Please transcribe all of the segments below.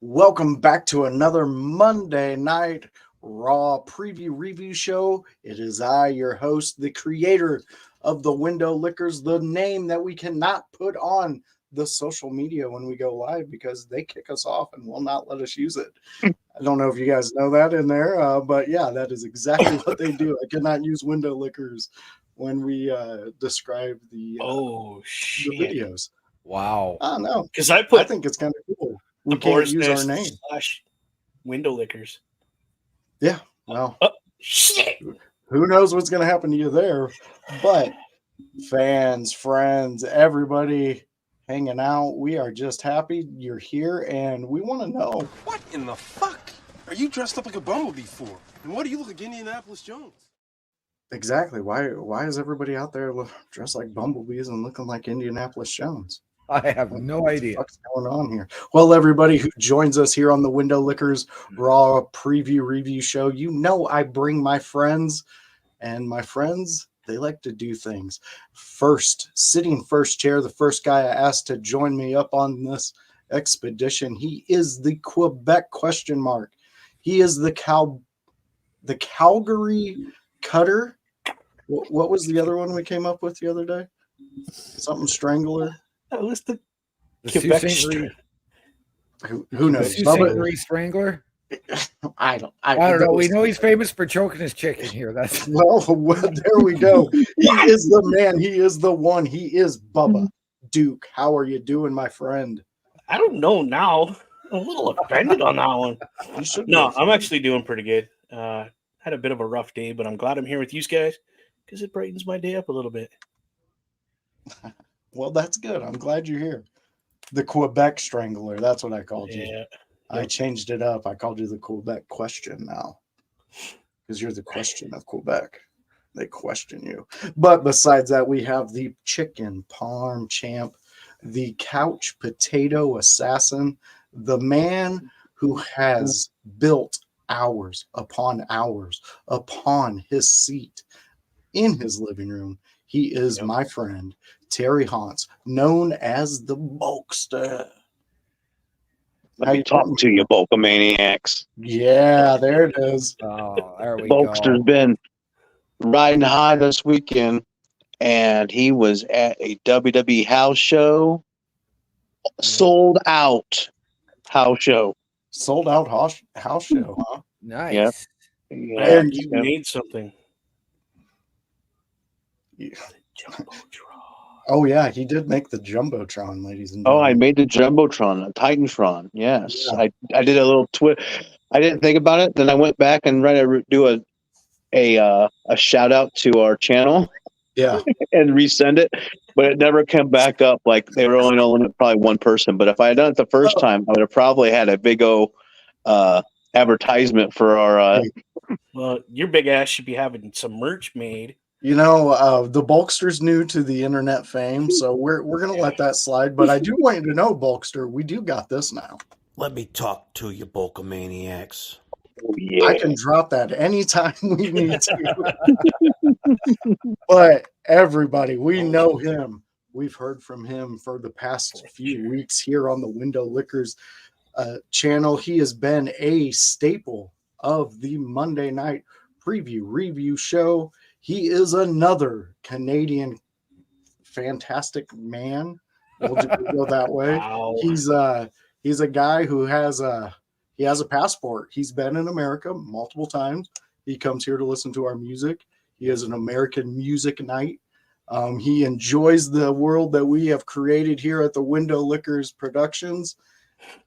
Welcome back to another Monday Night Raw preview review show. It is I, your host, the creator of the Window Lickers, the name that we cannot put on the social media when we go live because they kick us off and will not let us use it. I don't know if you guys know that in there, but yeah, that is exactly what they do. I cannot use Window Lickers when we describe the shit! videos. Wow. I don't know. Because I think it's kind of cool. We the can't Boar's use our Nest name. / Window Lickers. Yeah, well, Shit! who knows what's going to happen to you there? But fans, friends, everybody hanging out, we are just happy you're here, and we want to know. What in the fuck are you dressed up like a bumblebee for? And what do you look like Indianapolis Jones? Exactly. Why is everybody out there dressed like bumblebees and looking like Indianapolis Jones? I have no idea what's going on here. Well, everybody who joins us here on the Window Lickers Raw preview review show, you know I bring my friends, and my friends, they like to do things. First, sitting first chair, the first guy I asked to join me up on this expedition, he is the Quebec question mark. He is the Calgary Cutter. What was the other one we came up with the other day? Something Strangler. That was the Quebec who knows? Saint Strangler? I don't know. We know he's famous for choking his chicken here. That's well, there we go. He is the man. He is the one. He is Bubba Duke. How are you doing, my friend? I don't know now. I'm a little offended on that one. No, I'm actually doing pretty good. Had a bit of a rough day, but I'm glad I'm here with you guys because it brightens my day up a little bit. Well, that's good. I'm glad you're here. The Quebec Strangler. That's what I called you. Yeah. I changed it up. I called you the Quebec Question now because you're the question of Quebec. They question you. But besides that, we have the chicken parm champ, the couch potato assassin, the man who has built hours upon his seat in his living room. He is my friend, Terry Haunts, known as the Bulkster. Let me talk to you, Bulkamaniacs. Yeah, there it is. Oh, there we Bulkster's go. been riding high this weekend, and he was at a WWE house show. Sold out house show. Sold out house show, huh? Nice. Yep. And you made something. Yeah. Oh yeah, he did make the Jumbotron, ladies and Oh, gentlemen. I made the Jumbotron, a Titantron. Yes, yeah. I did a little twist. I didn't think about it. Then I went back and tried to do a shout out to our channel. Yeah, and resend it, but it never came back up. Like they were only limit probably one person. But if I had done it the first time, I would have probably had a big advertisement for our. Well, your big ass should be having some merch made. You know, the Bulkster's new to the internet fame, so we're gonna let that slide. But I do want you to know, Bulkster, we do got this now. Let me talk to you, Bulkamaniacs. Oh, yeah. I can drop that anytime we need to. But everybody, we know him. We've heard from him for the past few weeks here on the Window Lickers channel. He has been a staple of the Monday night preview review show. He is another Canadian fantastic man. We'll go that way. Wow. He's a guy who has a passport. He's been in America multiple times. He comes here to listen to our music. He has an American music night. He enjoys the world that we have created here at the Window Lickers Productions.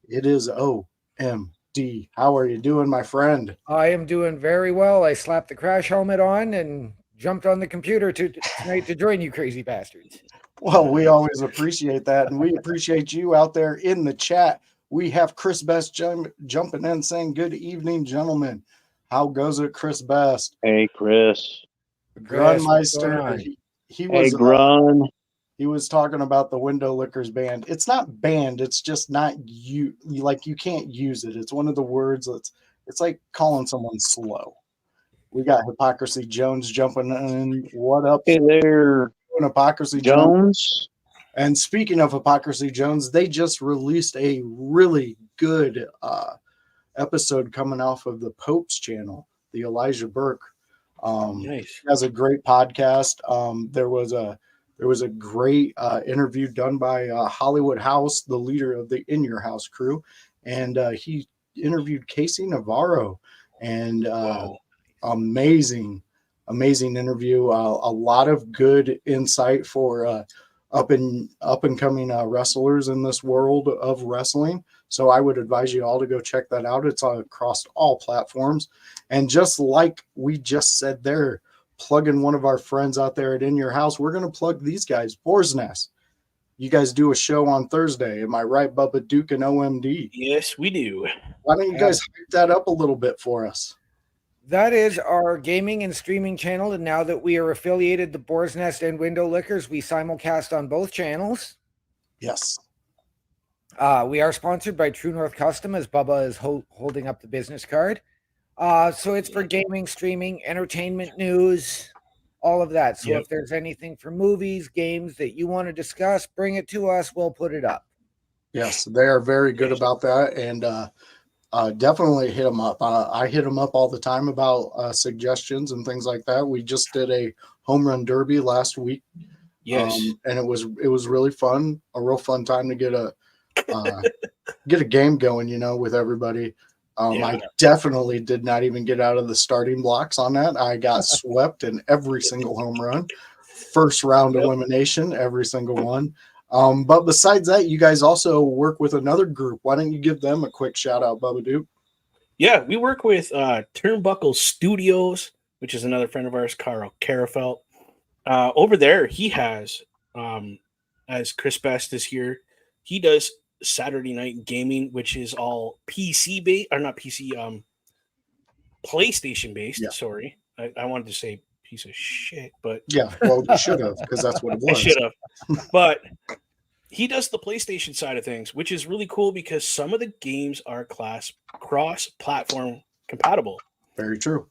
It is OMD. How are you doing, my friend? I am doing very well. I slapped the crash helmet on and jumped on the computer tonight to join you crazy bastards. Well, we always appreciate that, and we appreciate you out there in the chat. We have Chris Best jumping in saying, "Good evening, gentlemen. How goes it, Chris Best?" Hey, Chris. Grunmeister. He was Grun. He was talking about the Window Lickers band. It's not banned. It's just not you can't use it. It's one of the words it's like calling someone slow. We got Hypocrisy Jones jumping in. What up? Hey there, Hypocrisy Jones. And speaking of Hypocrisy Jones, they just released a really good episode coming off of the Pope's channel, the Elijah Burke. Nice. Has a great podcast. There was a great interview done by Hollywood House, the leader of the In Your House crew, and he interviewed Casey Navarro, and Wow. amazing interview. A lot of good insight for up and coming wrestlers in this world of wrestling. So I would advise you all to go check that out. It's across all platforms. And just like we just said there, plugging one of our friends out there at In Your House, we're going to plug these guys. Boar's Nest. You guys do a show on Thursday. Am I right, Bubba Duke and OMD? Yes, we do. Why don't you guys hype that up a little bit for us? That is our gaming and streaming channel. And now that we are affiliated to Boar's Nest and Window Liquors, we simulcast on both channels. Yes. We are sponsored by True North Custom, as Bubba is holding up the business card. So it's for gaming, streaming, entertainment news, all of that. So if there's anything for movies, games that you want to discuss, bring it to us. We'll put it up. Yes, they are very good about that. And definitely hit them up. I hit them up all the time about suggestions and things like that. We just did a home run derby last week. Yes. And it was really fun, a real fun time to get a game going, with everybody. I definitely did not even get out of the starting blocks on that. I got swept in every single home run. First round elimination, every single one. But besides that, you guys also work with another group. Why don't you give them a quick shout out, Bubba Duke? Yeah, we work with Turnbuckle Studios, which is another friend of ours, Carl Carafelt. Over there, he has, as Chris Best is here, he does Saturday Night Gaming, which is all PC based, or not PC, PlayStation based. Yeah. Sorry, I wanted to say piece of shit, but Yeah, well, you should have, because that's what it I was. should have. But he does the PlayStation side of things, which is really cool because some of the games are cross-platform compatible. Very true.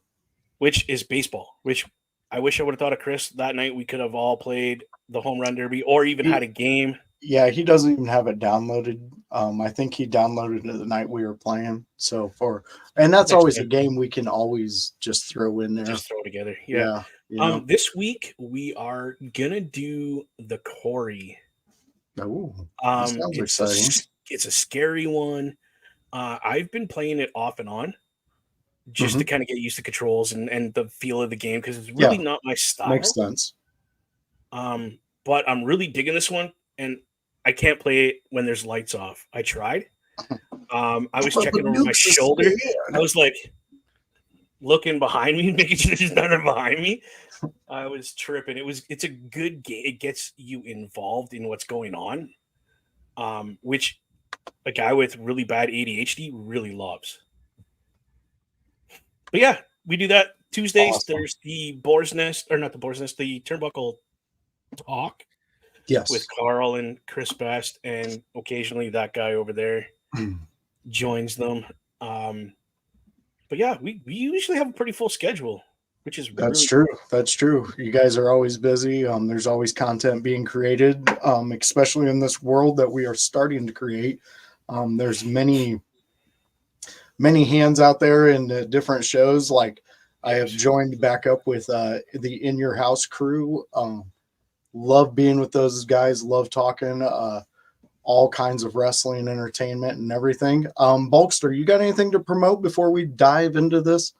Which is baseball. Which I wish I would have thought of Chris that night. We could have all played the home run derby, or even had a game. Yeah, he doesn't even have it downloaded. I think he downloaded it the night we were playing. And that's always a game we can always just throw in there. Just throw it together. Yeah. This week we are gonna do the Corey. Oh, that sounds exciting. It's a scary one. I've been playing it off and on just to kind of get used to controls and the feel of the game, because it's really not my style. Makes sense. But I'm really digging this one, and I can't play it when there's lights off. I tried. I was checking over my shoulder. I was like looking behind me, making sure there's nothing behind me. I was tripping. It's a good game. It gets you involved in what's going on, which a guy with really bad ADHD really loves. But yeah, we do that Tuesdays. Awesome. There's the Boar's Nest, or not the Boar's Nest, the Turnbuckle Talk. Yes. With Carl and Chris Best, and occasionally that guy over there joins them. But yeah, we usually have a pretty full schedule, which is That's true. That's true. You guys are always busy. There's always content being created, especially in this world that we are starting to create. There's many hands out there in different shows. Like I have joined back up with the In Your House crew. Love being with those guys. Love talking all kinds of wrestling, entertainment, and everything. Bulkster, you got anything to promote before we dive into this?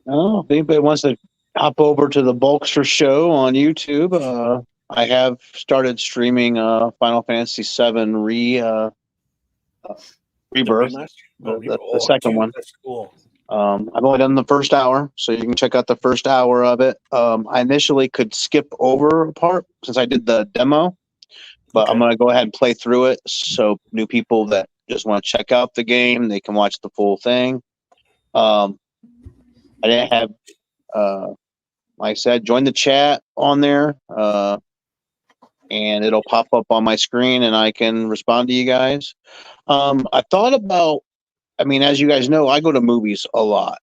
Oh, if anybody wants to hop over to the Bulkster Show on YouTube, I have started streaming Final Fantasy VII Rebirth, the second one. That's cool. I've only done the first hour, so you can check out the first hour of it. I initially could skip over a part since I did the demo, but I'm going to go ahead and play through it. So new people that just want to check out the game, they can watch the full thing. I didn't have, like I said, join the chat on there, and it'll pop up on my screen and I can respond to you guys. I thought about, as you guys know, I go to movies a lot.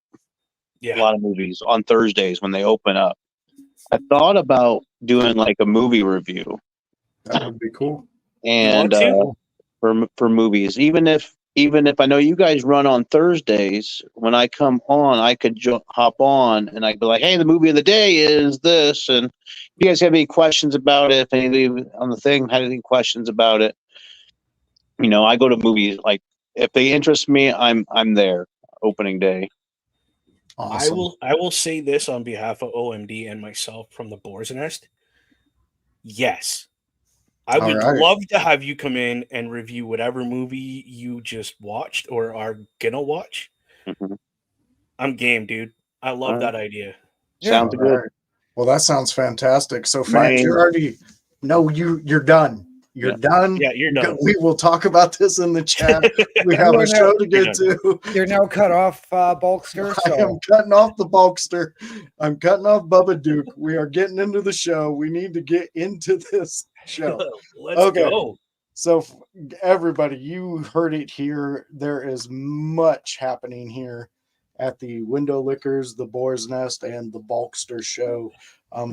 Yeah. A lot of movies on Thursdays when they open up. I thought about doing like a movie review That would be cool. and want for movies. Even if I know you guys run on Thursdays, when I come on, I could hop on and I'd be like, "Hey, the movie of the day is this." And if you guys have any questions about it, if anybody on the thing had any questions about it, I go to movies. Like if they interest me, I'm there opening day. Awesome. I will say this on behalf of OMD and myself from the Boar's Nest. Yes. I All would right. love to have you come in and review whatever movie you just watched or are gonna watch. Mhm. I'm game, dude. I love All that idea. Sounds All good. right. Well, that sounds fantastic. So, My- fans, you're already you're done. You're done. Yeah, you're done. We will talk about this in the chat. We have You are a show to You're get to. You're now cut off, Bulkster. I am So cutting off the Bulkster. I'm cutting off Bubba Duke. We are getting into the show. We need to get into this show. Let's Okay. go. So, everybody, you heard it here. There is much happening here at the Window Lickers, the Boar's Nest, and the Bulkster show.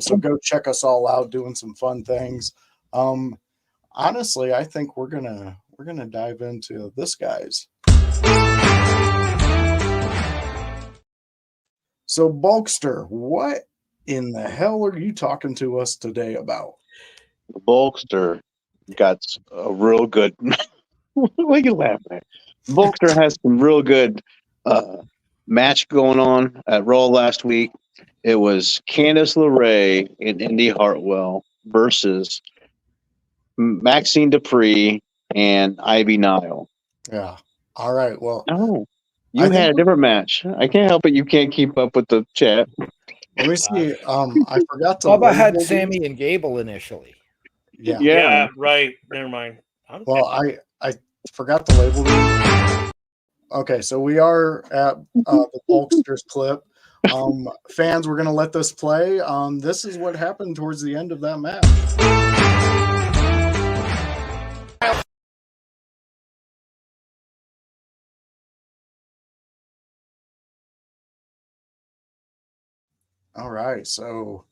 So go check us all out doing some fun things. Honestly, I think we're gonna dive into this, guys. So, Bulkster, what in the hell are you talking to us today about? The Bulkster got a real good. What are you laughing at? Bulkster has some real good match going on at Raw last week. It was Candice LeRae and Indy Hartwell versus Maxine Dupree and Ivy Nile. Yeah. All right. Well, Oh, I you think had a different match. I can't help it. You can't keep up with the chat. let me see. I forgot to. Bubba had label these. Sammy and Gable initially. Yeah. Yeah, right. Never mind. Well, I forgot to label these. Okay, so we are at the Bulkster's clip. Fans, we're going to let this play. This is what happened towards the end of that match. All right, so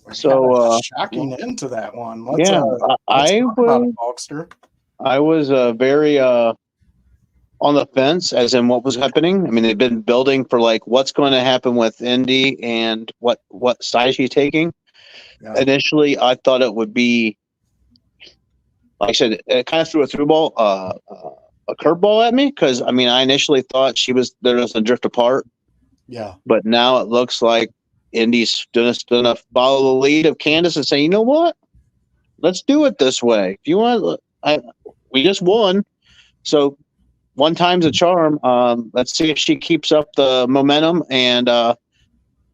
we're kinda shocking into that one. Let's yeah, talk I about was it, Bulkster. I was very on the fence as in what was happening. I mean, they've been building for like what's going to happen with Indy and what side she's taking. Yeah. Initially, I thought it would be, like I said, it kind of threw a through ball, a curveball at me because I mean, I initially thought they're just gonna drift apart, Yeah. but now it looks like Indy's gonna follow the lead of Candice and say, you know what, let's do it this way. If you want, we just won, so. One time's a charm. Let's see if she keeps up the momentum and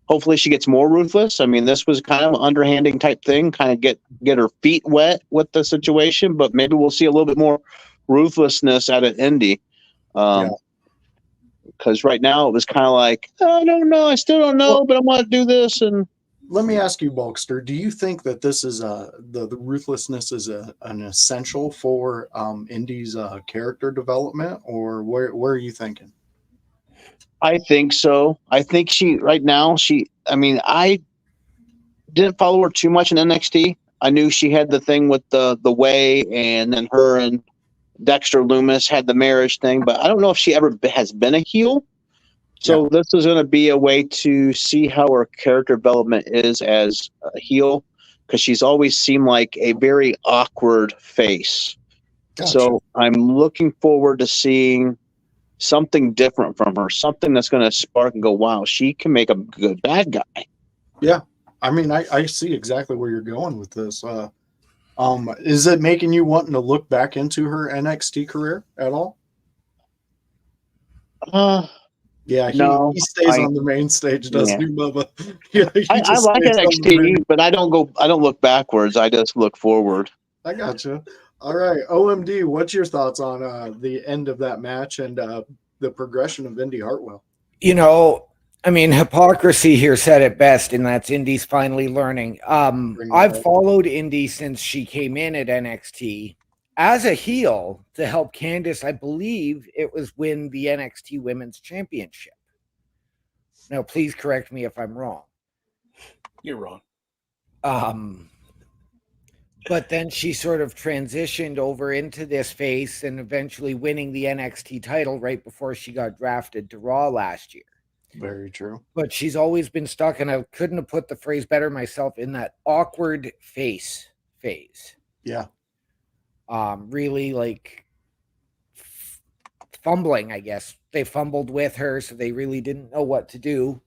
hopefully she gets more ruthless. I mean, this was kind of an underhanding type thing, kind of get her feet wet with the situation, but maybe we'll see a little bit more ruthlessness out of Indy. Because right now it was kind of like, I don't know, I still don't know, but I'm going to do this. And let me ask you, Bulkster, do you think that this is the ruthlessness is an essential for Indy's character development, or where are you thinking? I think so. I think I didn't follow her too much in NXT. I knew she had the thing with the way, and then her and Dexter Lumis had the marriage thing, but I don't know if she ever has been a heel. So this is going to be a way to see how her character development is as a heel, because she's always seemed like a very awkward face. Gotcha. So I'm looking forward to seeing something different from her, something that's going to spark and go, wow, she can make a good bad guy. Yeah. I mean, I see exactly where you're going with this. Is it making you wanting to look back into her NXT career at all? Yeah, he stays on the main stage, doesn't he, Bubba? Yeah, I like NXT, but I don't look backwards. I just look forward. I gotcha. All right, OMD, what's your thoughts on the end of that match and the progression of Indy Hartwell? You know, I mean, hypocrisy here said it best, and that's Indy's finally learning. I've followed Indy since she came in at NXT as a heel to help Candice. I believe it was win the NXT Women's Championship. Now, please correct me if I'm wrong. You're wrong. But then she sort of transitioned over into this face and eventually winning the NXT title right before she got drafted to Raw last year. Very true. But she's always been stuck, and I couldn't have put the phrase better myself, in that awkward face phase. Yeah. Really like fumbling, I guess. They fumbled with her, so they really didn't know what to do.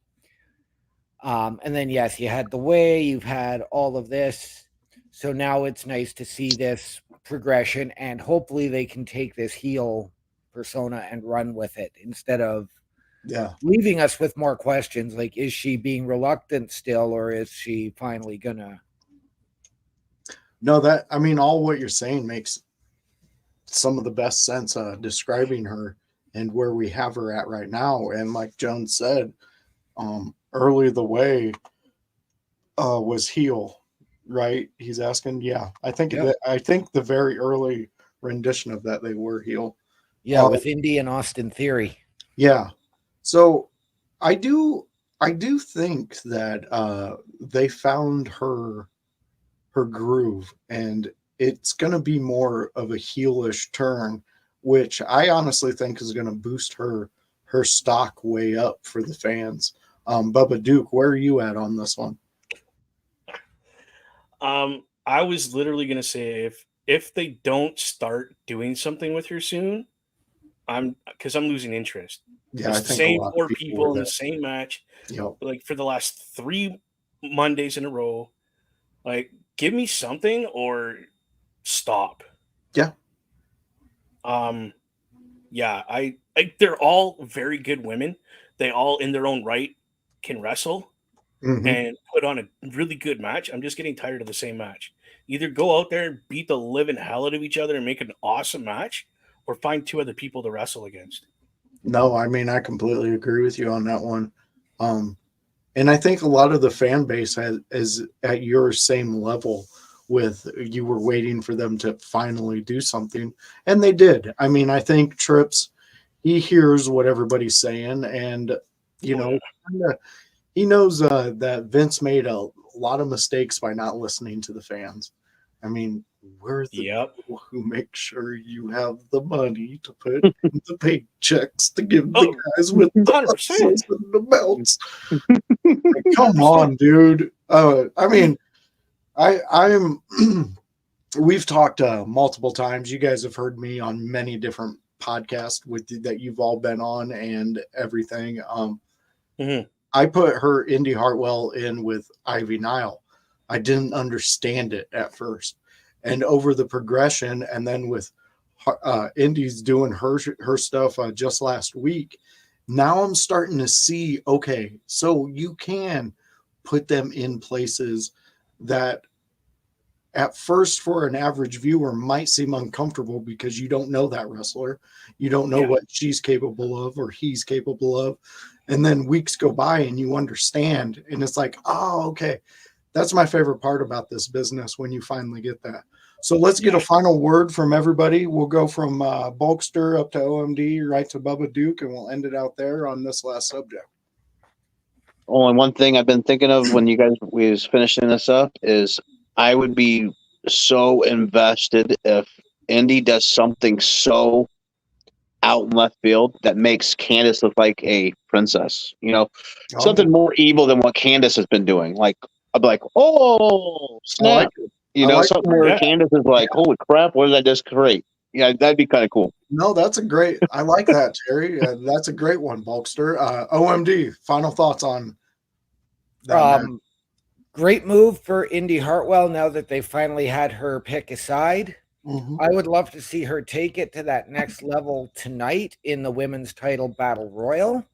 And then, yes, you had the way, you've had all of this. So now it's nice to see this progression, and hopefully they can take this heel persona and run with it instead of leaving us with more questions. Like, is she being reluctant still, or is she finally gonna? No, all what you're saying makes some of the best sense, describing her and where we have her at right now. And like Jones said, early the way was heel, right? He's asking. Yeah, I think the very early rendition of that, they were heel. Yeah, with Indy and Austin Theory. Yeah. So I do think that they found her groove, and it's going to be more of a heelish turn, which I honestly think is going to boost her stock way up for the fans. Bubba Duke, where are you at on this one? I was literally going to say, if they don't start doing something with her soon, I'm losing interest. Yeah, it's I the think same four people in the same match. Yep. Like for the last 3 Mondays in a row. Like, give me something or stop. Yeah. Yeah, they're all very good women. They all, in their own right, can wrestle and put on a really good match. I'm just getting tired of the same match. Either go out there and beat the living hell out of each other and make an awesome match, or find 2 other people to wrestle against. No, I completely agree with you on that one. And I think a lot of the fan base is at your same level with, you were waiting for them to finally do something, and they did. I think Trips, he hears what everybody's saying, and he knows that Vince made a lot of mistakes by not listening to the fans. We're the people who make sure you have the money to put in the paychecks to give the guys with the 100%. and the belts. Come on, dude. I'm we've talked multiple times. You guys have heard me on many different podcasts that you've all been on and everything. I put her, Indy Hartwell, in with Ivy Nile. I didn't understand it at first. And over the progression, and then with Indy's doing her stuff just last week, now I'm starting to see, okay, so you can put them in places that at first for an average viewer might seem uncomfortable, because you don't know that wrestler. You don't know what she's capable of or he's capable of. And then weeks go by and you understand, and it's like, oh, okay. That's my favorite part about this business, when you finally get that. So let's get a final word from everybody. We'll go from Bulkster up to OMD, right to Bubba Duke, and we'll end it out there on this last subject. Only one thing I've been thinking of when you guys was finishing this up is, I would be so invested if Indy does something so out in left field that makes Candice look like a princess. Something more evil than what Candice has been doing. Like, I'd be like, oh, snap. Something where Candice is like, holy crap, what did I just create? Yeah, that'd be kind of cool. No, that's a great, I like that, Terry. That's a great one, Bulkster. OMD, final thoughts on that? Great move for Indy Hartwell now that they finally had her pick a side. I would love to see her take it to that next level tonight in the women's title battle royal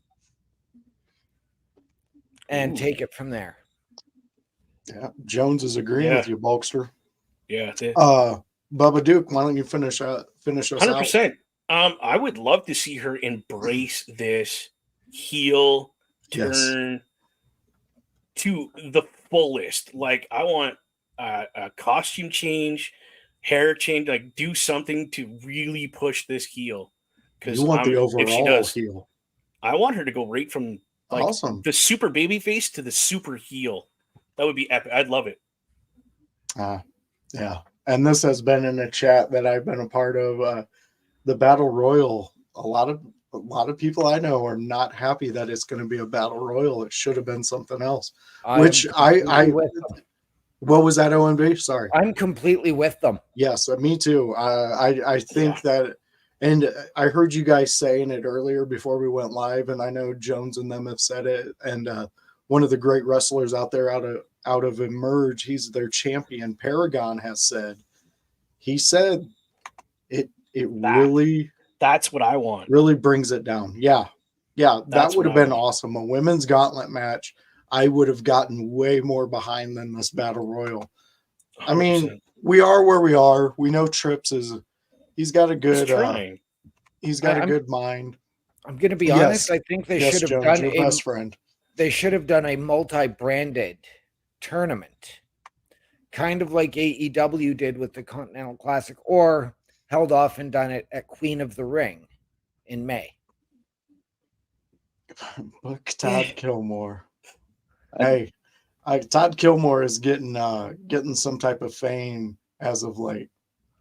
and take it from there. Yeah, Jones is agreeing with you, Bulkster. Yeah. Bubba Duke, why don't you finish us 100%. I would love to see her embrace this heel turn to the fullest. Like, I want a costume change, hair change, like do something to really push this heel. Because you want the overall if she does, heel. I want her to go right from like the super baby face to the super heel. That would be epic. I'd love it. Yeah. and this has been in a chat that I've been a part of. The battle royal. A lot of people I know are not happy that it's going to be a battle royal. It should have been something else. Which what was that, OMB? Sorry. I'm completely with them. Yes, me too. I think that, and I heard you guys saying it earlier before we went live, and I know Jones and them have said it. And one of the great wrestlers out there out of Emerge, he's their champion. Paragon has said, he said it really. That's what I want. Really brings it down. Yeah, that That's would have what I been awesome. A women's gauntlet match. I would have gotten way more behind than this battle royal. I mean, 100%. we are where we are. We know Trips he's got a He's good trying. he's got a good mind. I'm going to be Yes. honest. I think they Yes, should have Jones, done your best friend. They should have done a multi-branded tournament, kind of like AEW did with the Continental Classic, or held off and done it at Queen of the Ring in May. Book Todd Kilmore. Hey, Todd Kilmore is getting some type of fame as of late.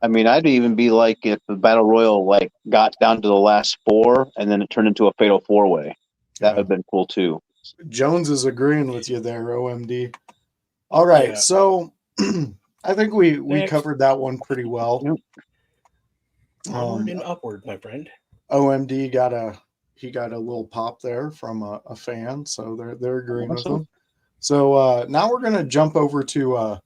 I mean, I'd even be like if the battle royal like got down to the last 4 and then it turned into a fatal 4-way. That would have been cool too. Jones is agreeing with you there, OMD. All right, Yeah. so I think we Next. covered that one pretty well. Onward and upward, my friend. OMD got a little pop there from a fan, so they're agreeing with him. So now we're gonna jump over to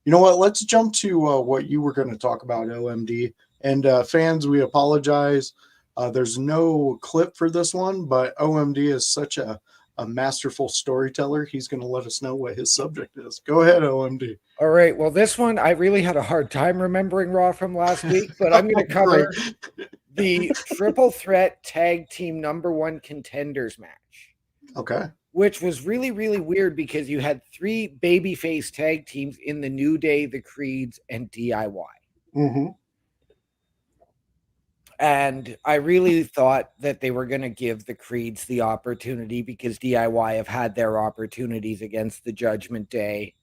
you know what? Let's jump to what you were going to talk about, OMD. And fans, we apologize. There's no clip for this one, but OMD is such a masterful storyteller. He's going to let us know what his subject is. Go ahead, OMD. All right. Well, this one, I really had a hard time remembering Raw from last week, but I'm going to cover the Triple Threat Tag Team #1 Contenders match. Okay. Which was really, really weird because you had 3 babyface tag teams in the New Day, the Creeds, and DIY. Mm-hmm. And I really thought that they were going to give the Creeds the opportunity because DIY have had their opportunities against the Judgment Day.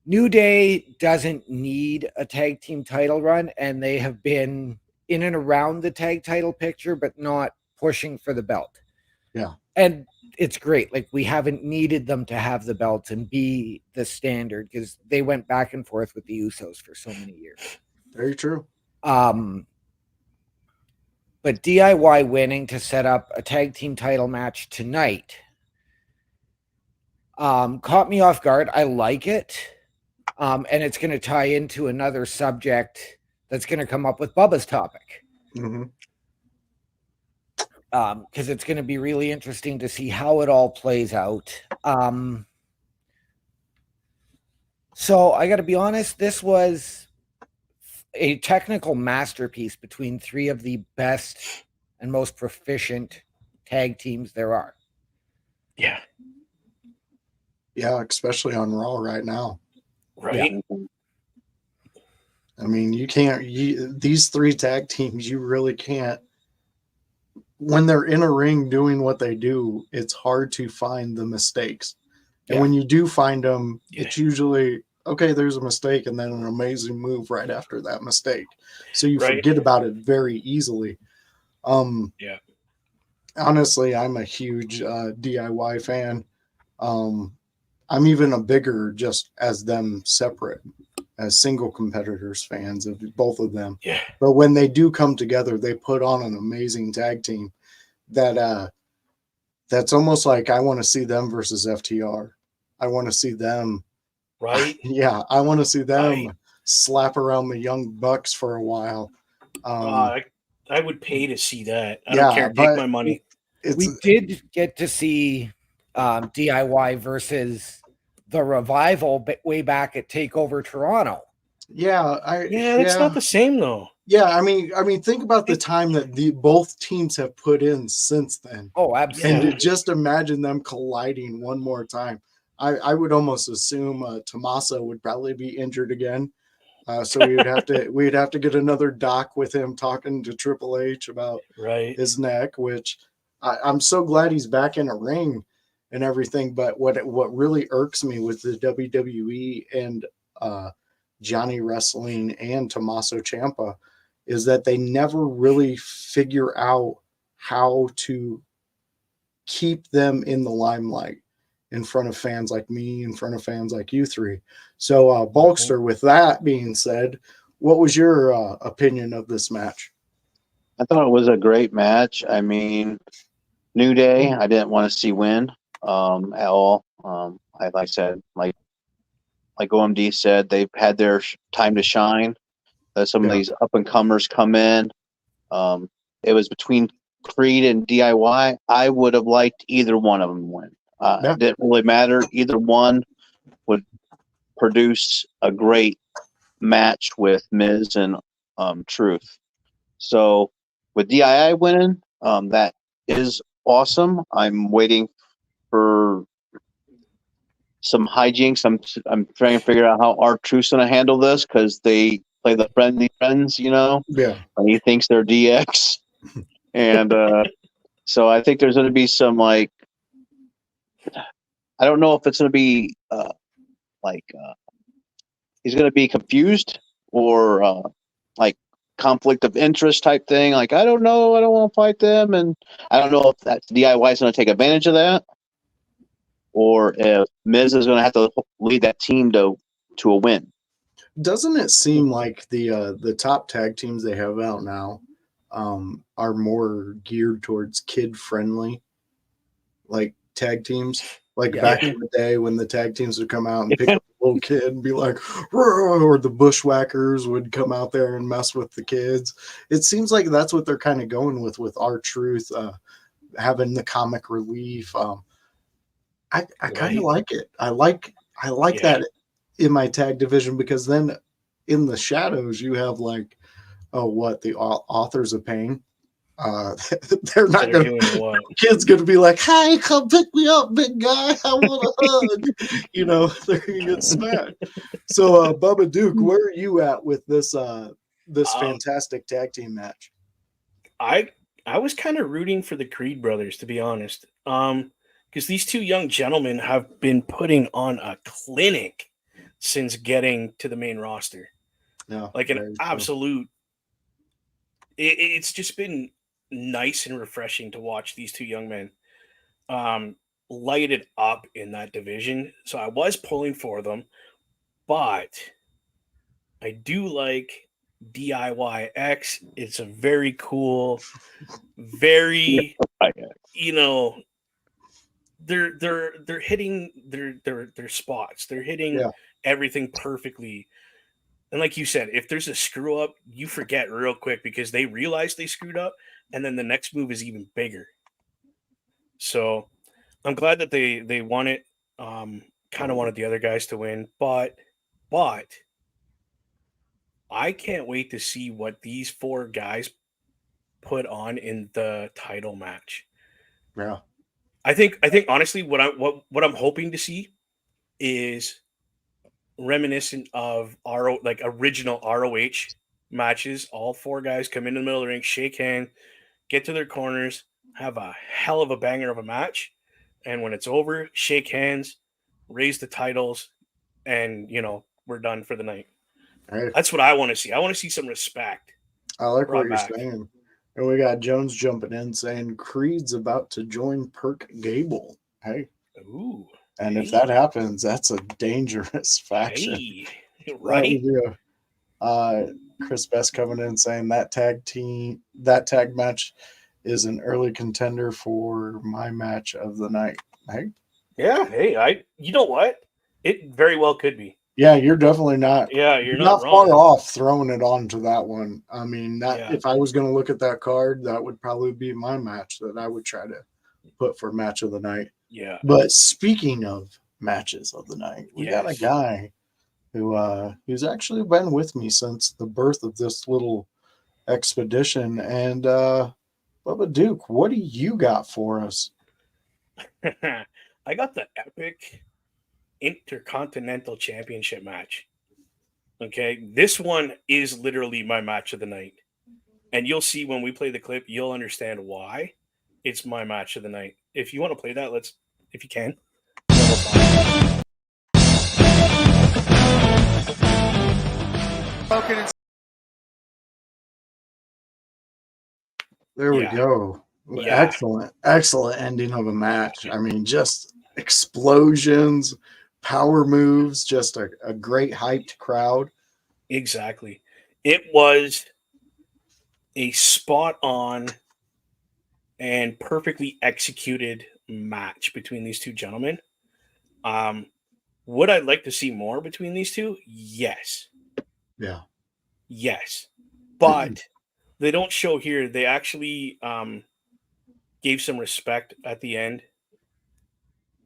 New Day doesn't need a tag team title run, and they have been in and around the tag title picture, but not pushing for the belt. Yeah. And it's great. Like, we haven't needed them to have the belts and be the standard because they went back and forth with the Usos for so many years. Very true. But DIY winning to set up a tag team title match tonight caught me off guard. I like it. And it's going to tie into another subject that's going to come up with Bubba's topic. Mm-hmm. Because it's going to be really interesting to see how it all plays out. So I got to be honest, this was a technical masterpiece between 3 of the best and most proficient tag teams there are. Yeah. Yeah, especially on Raw right now. Right. Yeah. I mean, these 3 tag teams, you really can't. When they're in a ring doing what they do, it's hard to find the mistakes. And when you do find them, it's usually, okay, there's a mistake and then an amazing move right after that mistake. So you forget about it very easily. Yeah. Honestly, I'm a huge DIY fan. I'm even a bigger just as them separate, as single competitors fans of both of them. Yeah. But when they do come together, they put on an amazing tag team that that's almost like I want to see them versus FTR. I want to see them. Right. Yeah. I want to see them slap around the Young Bucks for a while. I would pay to see that. I don't care. Take my money. We did get to see DIY versus the Revival way back at TakeOver Toronto. Yeah, that's not the same though. Yeah, I mean, think about the time that both teams have put in since then. Oh, absolutely. And just imagine them colliding one more time. I would almost assume Tommaso would probably be injured again. So we'd have to get another doc with him talking to Triple H about his neck, which I'm so glad he's back in a ring and everything. But what really irks me with the WWE and Johnny Wrestling and Tommaso Ciampa is that they never really figure out how to keep them in the limelight in front of fans like me, in front of fans like you three. So, Bulkster, with that being said, what was your opinion of this match? I thought it was a great match. I mean, New Day, I didn't want to see win at all. Like I said, like OMD said, they've had their time to shine. Some of these up and comers come in. It was between Creed and DIY. I would have liked either one of them to win. It didn't really matter. Either one would produce a great match with Miz and Truth. So with DIY winning, that is awesome. I'm waiting for some hijinks. I'm trying to figure out how R-Truth's going to handle this because they play the friendly friends, Yeah. And he thinks they're DX. And so I think there's going to be some, I don't know if it's going to be he's going to be confused or conflict of interest type thing. I don't know. I don't want to fight them. And I don't know if that DIY is going to take advantage of that or if Miz is going to have to lead that team to a win. Doesn't it seem like the top tag teams they have out now are more geared towards kid friendly, like tag teams? Back in the day when the tag teams would come out and pick up a little kid and be like, or the Bushwhackers would come out there and mess with the kids. It seems like that's what they're kind of going with R-Truth, having the comic relief. I kind of like it. I like that in my tag division because then in the shadows you have the Authors of Pain. They're not going to. Kid's going to be like, "Hey, come pick me up, big guy. I want a hug." They're going to get smacked. So, Bubba Duke, where are you at with this fantastic tag team match? I was kind of rooting for the Creed brothers, to be honest, because these two young gentlemen have been putting on a clinic since getting to the main roster. Yeah, an absolute. It's just been nice and refreshing to watch these two young men light it up in that division. So I was pulling for them, but I do like DIYX. It's a very cool, very they're hitting their spots. They're hitting everything perfectly. And like you said, if there's a screw up, you forget real quick because they realize they screwed up, and then the next move is even bigger. So I'm glad that they won it. Kind of wanted the other guys to win, but I can't wait to see what these four guys put on in the title match. Yeah. I think honestly what I'm hoping to see is reminiscent of original ROH matches. All four guys come into the middle of the ring, shake hands, get to their corners, have a hell of a banger of a match, and when it's over, shake hands, raise the titles, and we're done for the night. Hey. That's what I want to see. I want to see some respect. I like what you're saying. And we got Jones jumping in saying Creed's about to join Perk Gable. Hey. Ooh. And if that happens, that's a dangerous faction. Hey. Right? Chris Best coming in saying that tag match is an early contender for my match of the night. Hey. Yeah. Hey, you know what? It very well could be. Yeah, you're definitely not. Yeah, you're not far off throwing it onto that one. I mean, if I was going to look at that card, that would probably be my match that I would try to put for match of the night. Yeah. But speaking of matches of the night, we got a guy who's actually been with me since the birth of this little expedition. And Bubba Duke, what do you got for us? I got the epic Intercontinental Championship match. Okay, this one is literally my match of the night, and you'll see when we play the clip, you'll understand why it's my match of the night. If you want to play that, if you can. There we Yeah. go. Yeah. Excellent ending of a match. I mean, just explosions, power moves, just a great hyped crowd. Exactly. It was a spot on and perfectly executed match between these two gentlemen. Would I like to see more between these two? Yes. Yeah. Yes. But they don't show here. They actually gave some respect at the end,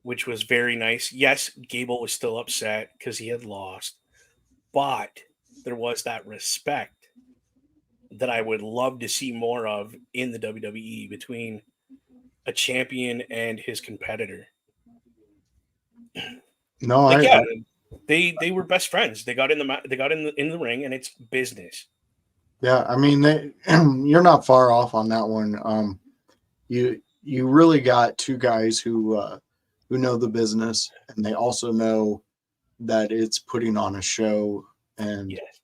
which was very nice. Yes, Gable was still upset because he had lost, but there was that respect that I would love to see more of in the WWE between a champion and his competitor. No, Like, yeah, they were best friends. They got in the ring, and it's business. yeah, I mean, you're not far off on that one. You really got two guys who know the business, and they also know that it's putting on a show, and Yes.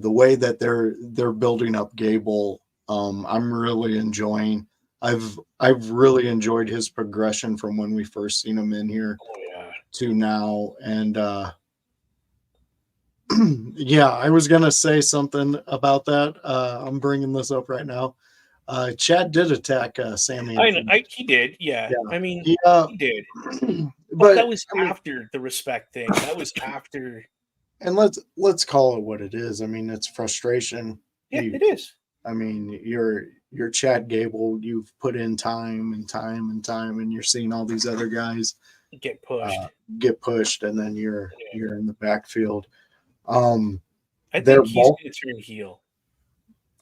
the way that they're building up Gable, I'm really enjoying. I've really enjoyed his progression from when we first seen him in here Oh yeah. to now, and yeah, I was gonna say something about that. I'm bringing this up right now. Chad did attack Sammy. He did. Yeah. Yeah. I mean, He, he did. But but that was I mean, after the respect thing. That was after. and let's call it what it is. I mean, it's frustration. Yeah, it is. I mean, you're Chad Gable. You've put in time and time and time, and you're seeing all these other guys Get pushed. get pushed, and then you're in the backfield. I they're think he's both. going to turn heel.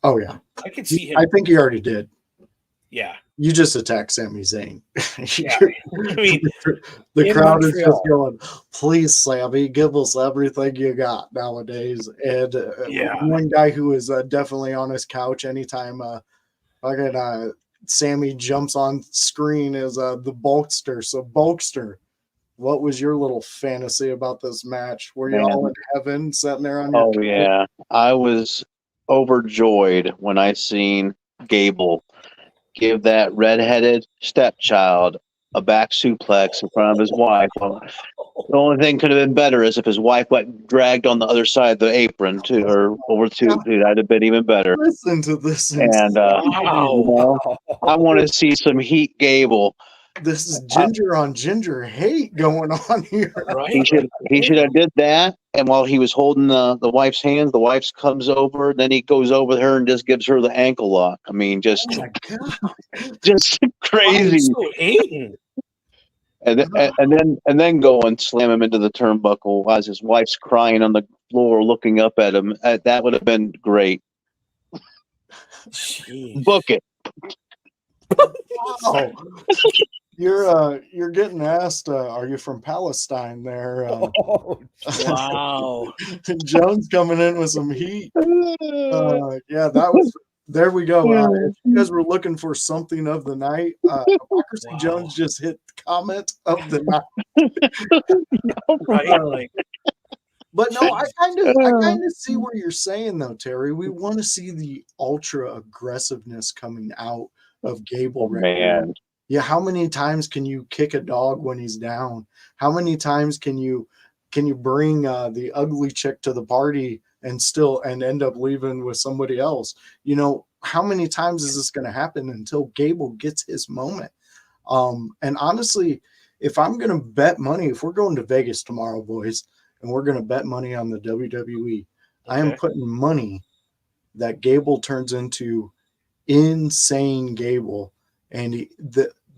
Oh yeah, I could see him. I think he already did. Yeah. You just attacked Sami Zayn. Yeah. I mean, the in crowd is just Montreal. going, please, Sammy, give us everything you got nowadays. And Yeah. one guy who is definitely on his couch anytime Sammy jumps on screen is the Bulkster. So, Bulkster, what was your little fantasy about this match? Were you all in heaven sitting there on your Oh couch? yeah, I was overjoyed when I seen Gable give that redheaded stepchild a back suplex in front of his wife. The only thing could have been better is if his wife went dragged on the other side of the apron too, or over to. That'd have been even better. Listen to this. And wow. I want to see some Heat Gable. This is ginger on ginger hate going on here. Right? He should have did that. And while he was holding the wife's hands, the wife comes over. Then he goes over to her and just gives her the ankle lock. I mean, just Oh my God. just crazy. So hating. And then go and slam him into the turnbuckle while his wife's crying on the floor, looking up at him. That would have been great. Jeez. Book it. Wow. You're getting asked, are you from Palestine there? Oh, Wow. Jones coming in with some heat. Yeah, that was there we go. If you guys were looking for something of the night, Hypocrisy Wow. Jones just hit comment of the night. Right? Like, But no, I kind of see where you're saying though, Terry. We want to see the ultra aggressiveness coming out of Gable right now. Man. Yeah, how many times can you kick a dog when he's down? How many times can you bring the ugly chick to the party and end up leaving with somebody else? You know, how many times is this going to happen until Gable gets his moment? And honestly, if I'm going to bet money, if we're going to Vegas tomorrow, boys, and we're going to bet money on the WWE, I am okay. putting money that Gable turns into insane Gable, and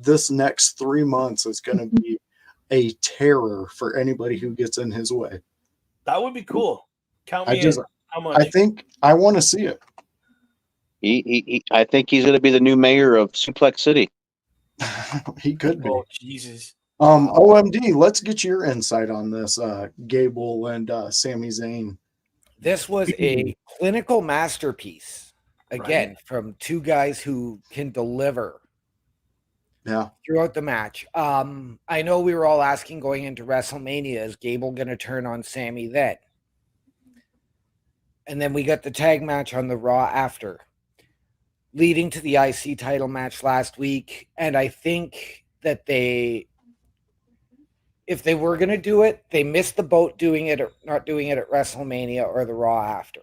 this next 3 months is going to be a terror for anybody who gets in his way. That would be cool. Count me I just, in. How much? I think I want to see it. I think he's going to be the new mayor of Suplex City. He could be. Oh, Jesus. OMD, let's get your insight on this, Gable and Sami Zayn. this was a clinical masterpiece again from two guys who can deliver Yeah. throughout the match. I know we were all asking going into WrestleMania, is Gable going to turn on Sammy then? And then we got the tag match on the Raw after, leading to the IC title match last week. And I think that if they were going to do it, they missed the boat doing it or not doing it at WrestleMania or the Raw after.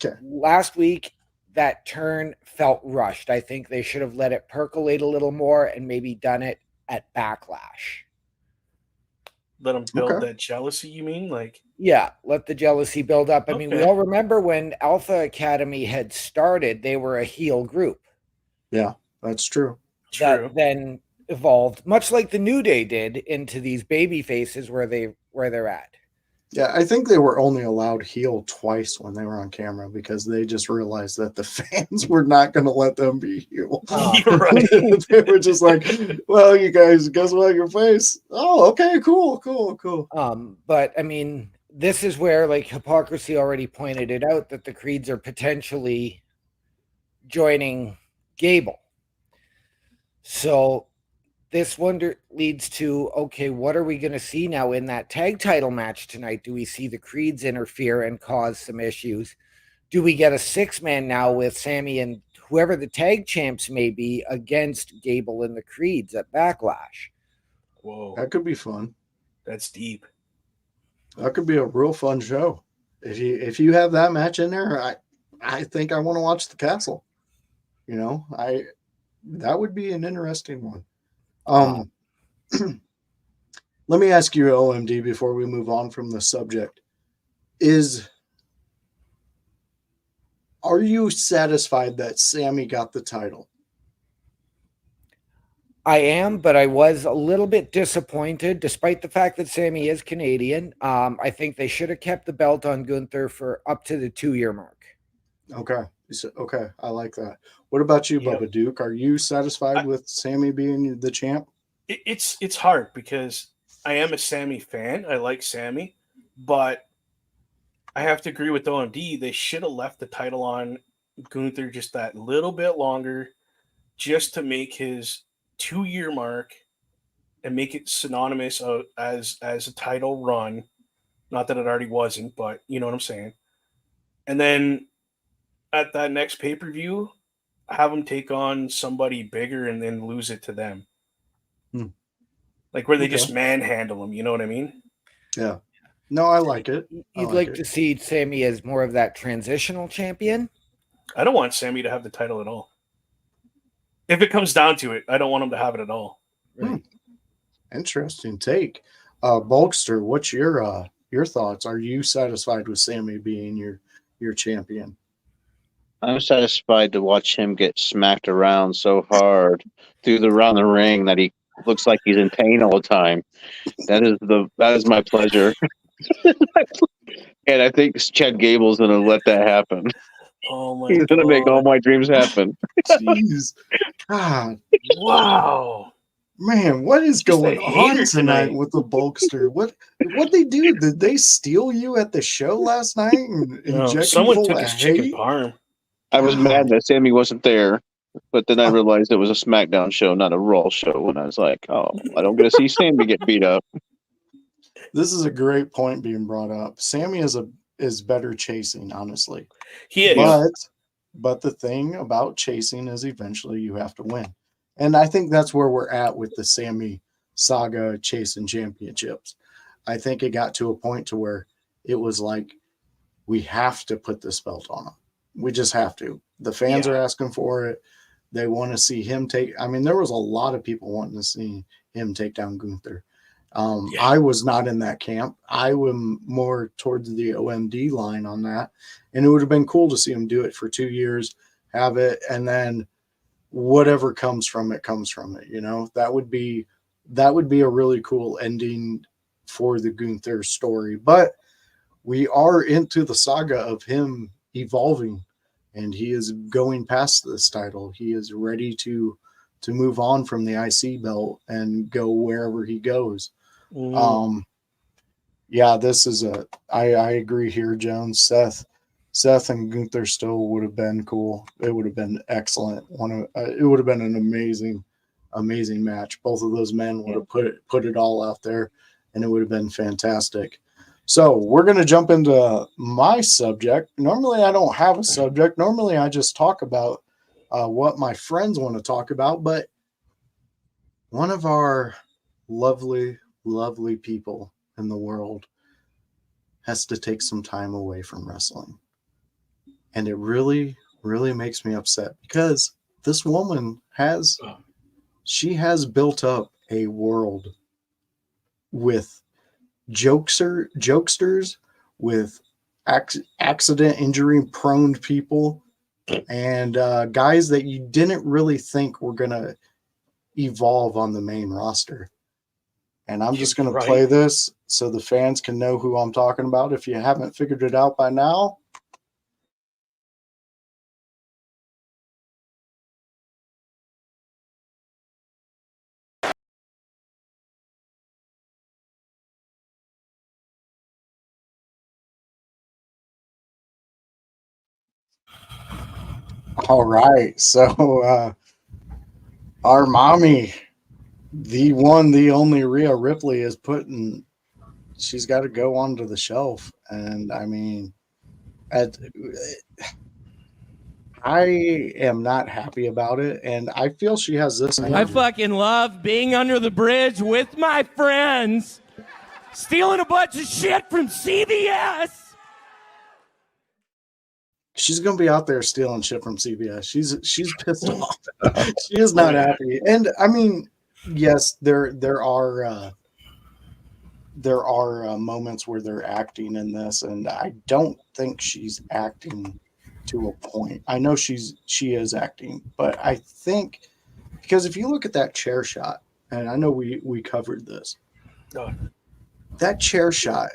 Okay. Last week, that turn felt rushed. I think they should have let it percolate a little more and maybe done it at Backlash. Let them build Okay. that jealousy, you mean? Like, Yeah, let the jealousy build up. I mean, we Okay. all remember when Alpha Academy had started, they were a heel group Yeah, that's true. true. that then evolved, much like the New Day did, into these baby faces where they're at. Yeah, I think they were only allowed heel twice when they were on camera because they just realized that the fans were not going to let them be heel. You're right. They were just like, well, you guys, guess what? Your face. Oh, okay, cool. But I mean, this is where, like, Hypocrisy already pointed it out, that the Creeds are potentially joining Gable. So this leads to, okay, what are we going to see now in that tag title match tonight? Do we see the Creeds interfere and cause some issues? Do we get a 6-man now with Sammy and whoever the tag champs may be against Gable and the Creeds at Backlash? Whoa, That could be fun. that's deep. That could be a real fun show. If you have that match in there, I think I want to watch the Castle. You know, that would be an interesting one. Let me ask you, OMD, before we move on from the subject, are you satisfied that Sammy got the title? I am, but I was a little bit disappointed, despite the fact that Sammy is Canadian. I think they should have kept the belt on Gunther for up to the 2-year mark. Okay. Okay. I like that. What about you, Yep. Bubba Duke? Are you satisfied with Sammy being the champ? It's hard because I am a Sammy fan. I like Sammy, but I have to agree with OMD. They should have left the title on Gunther just that little bit longer, just to make his 2-year mark and make it synonymous as a title run. Not that it already wasn't, but you know what I'm saying. And then at that next pay-per-view, have him take on somebody bigger and then lose it to them. Like where they Okay. just manhandle him, you know what I mean? Yeah. No, I like it. You'd like to see Sammy as more of that transitional champion? I don't want Sammy to have the title at all. If it comes down to it, I don't want him to have it at all. Right. Interesting take. Bulkster, what's your thoughts? Are you satisfied with Sammy being your champion? I'm satisfied to watch him get smacked around so hard around the ring that he looks like he's in pain all the time. That is my pleasure. And I think Chad Gable's going to let that happen. Oh my He's going to make all my dreams happen. Jeez. God, Wow. man, what is Just a going on hater tonight tonight. with the Bulkster? What they do? Did they steal you at the show last night and No, inject you someone full took of his chicken hate? parm. I was mad that Sammy wasn't there, but then I realized it was a SmackDown show, not a Raw show. And I was like, oh, I don't get to see Sammy get beat up. This is a great point being brought up. Sammy is better chasing, honestly. He is. But the thing about chasing is eventually you have to win. And I think that's where we're at with the Sammy saga chasing championships. I think it got to a point to where it was like, we have to put this belt on him. We just have to. The fans are asking for it. They want to see him there was a lot of people wanting to see him take down Gunther. I was not in that camp. I am more towards the OMD line on that. And it would have been cool to see him do it for 2 years, have it, and then whatever comes from it, you know. That would be a really cool ending for the Gunther story. But we are into the saga of him evolving, and he is going past this title. He is ready to move on from the IC belt and go wherever he goes. This is I agree here, Jones. Seth and Gunther still would have been cool. It would have been excellent. It would have been an amazing match. Both of those men would have put it all out there, and it would have been fantastic. So we're going to jump into my subject. Normally, I don't have a subject. Normally, I just talk about what my friends want to talk about. But one of our lovely, lovely people in the world has to take some time away from wrestling. And it really, really makes me upset because this woman has built up a world with jokesters, with accident injury prone people, and guys that you didn't really think were going to evolve on the main roster. And I'm just going to play this so the fans can know who I'm talking about. If you haven't figured it out by now. All right. So our mommy, the one, the only Rhea Ripley is she's got to go onto the shelf. And I mean, I am not happy about it. And I feel she has this. I fucking love being under the bridge with my friends, stealing a bunch of shit from CVS. She's gonna be out there stealing shit from CVS. She's pissed off. She is not happy. And I mean, yes, there are moments where they're acting in this, and I don't think she's acting to a point. I know she is acting, but I think because if you look at that chair shot, and I know we covered this, that chair shot,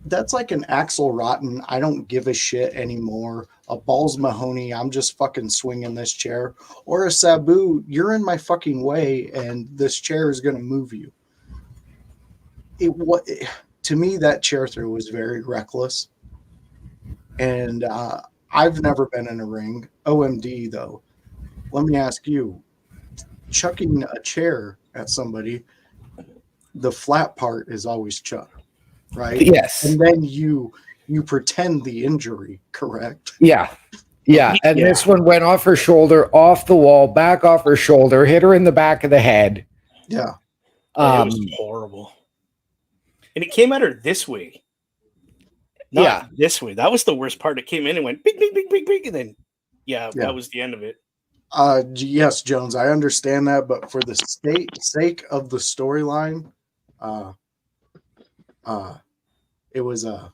that's like an Axel Rotten, I don't give a shit anymore. A Balls Mahoney, I'm just fucking swinging this chair. Or a Sabu, you're in my fucking way and this chair is going to move you. To me, that chair throw was very reckless. And I've never been in a ring. OMD, though. Let me ask you, chucking a chair at somebody, the flat part is always chucked. Right. Yes. And then you pretend the injury, correct? Yeah. And this one went off her shoulder, off the wall, back off her shoulder, hit her in the back of the head. Yeah. It was horrible. And it came at her this way. Not this way. That was the worst part. It came in and went big, big, big, big, big, and then that was the end of it. Yes, Jones, I understand that, but for the sake of the storyline, it was I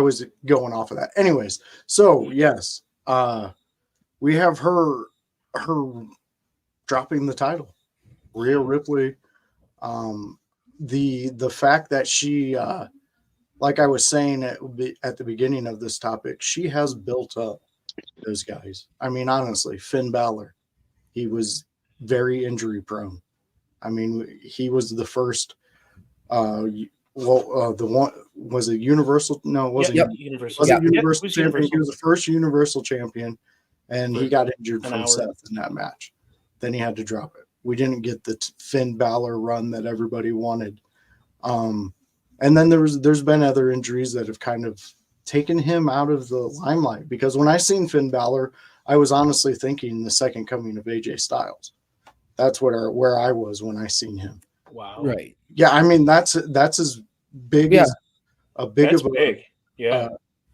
was going off of that. Anyways, so yes, we have her dropping the title. Rhea Ripley. The fact that she like I was saying at the beginning of this topic, she has built up those guys. I mean, honestly, Finn Balor, he was very injury prone. I mean, he was the first the one was a Universal. No, it wasn't. Universal. Was Universal champion? Universal. He was the first Universal champion, and he got injured from Seth in that match. Then he had to drop it. We didn't get the Finn Balor run that everybody wanted. And then there's been other injuries that have kind of taken him out of the limelight. Because when I seen Finn Balor, I was honestly thinking the second coming of AJ Styles. That's where I was when I seen him. Wow. Right. Yeah, I mean that's as big as a big That's of a big.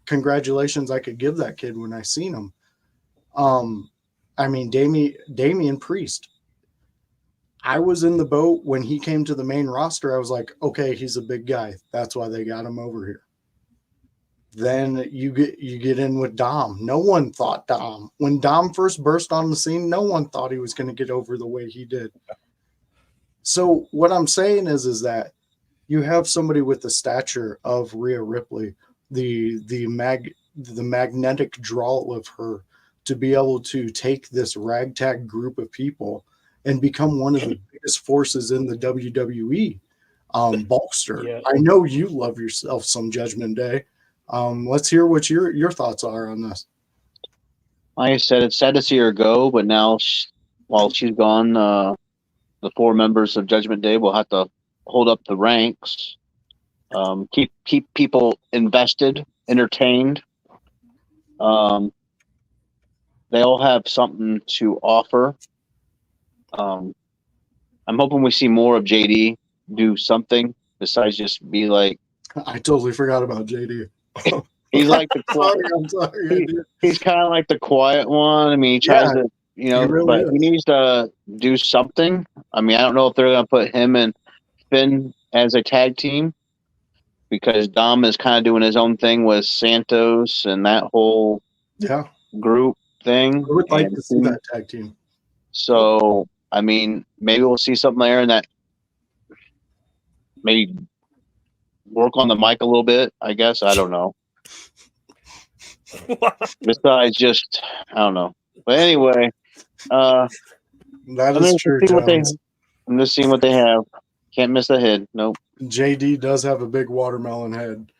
Congratulations I could give that kid when I seen him. I mean Damian Priest. I was in the boat when he came to the main roster. I was like, okay, he's a big guy. That's why they got him over here. Then you get in with Dom. No one thought Dom. When Dom first burst on the scene, no one thought he was going to get over the way he did. So what I'm saying is that you have somebody with the stature of Rhea Ripley, the magnetic draw of her to be able to take this ragtag group of people and become one of the biggest forces in the WWE. Bulkster, Yeah. I know you love yourself some Judgment Day. Let's hear what your thoughts are on this. Like I said, it's sad to see her go, but now while she's gone, the 4 members of Judgment Day will have to hold up the ranks. Keep people invested, entertained. They all have something to offer. I'm hoping we see more of JD do something besides just be like. I totally forgot about JD. He's like the I'm sorry. I did. he's kind of like the quiet one. I mean, he tries to, really but is. he needs to do something. I mean, I don't know if they're going to put him and Finn as a tag team because Dom is kind of doing his own thing with Santos and that whole group thing. I would like to see that tag team. So, I mean, maybe we'll see something there and that maybe work on the mic a little bit, I guess. I don't know. Besides just, I don't know. But anyway, that is true, I'm just seeing what they have. Can't miss the head. Nope. JD does have a big watermelon head.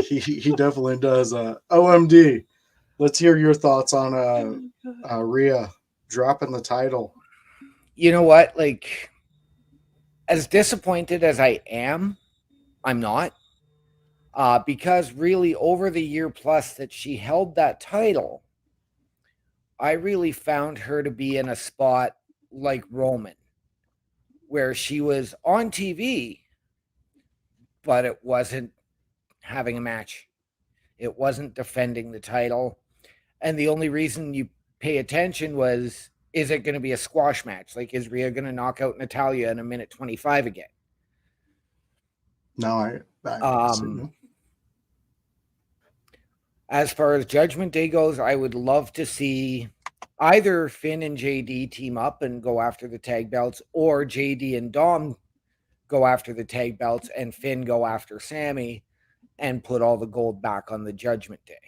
He definitely does. OMD, let's hear your thoughts on Rhea dropping the title. You know what? Like, as disappointed as I am, I'm not. Because really over the year plus that she held that title, I really found her to be in a spot like Roman, where she was on TV, but it wasn't having a match. It wasn't defending the title. And the only reason you pay attention was, is it going to be a squash match? Like, is Rhea going to knock out Natalya in a minute 25 again? No, I as far as Judgment Day goes, I would love to see either Finn and JD team up and go after the tag belts, or JD and Dom go after the tag belts and Finn go after Sammy and put all the gold back on the Judgment Day.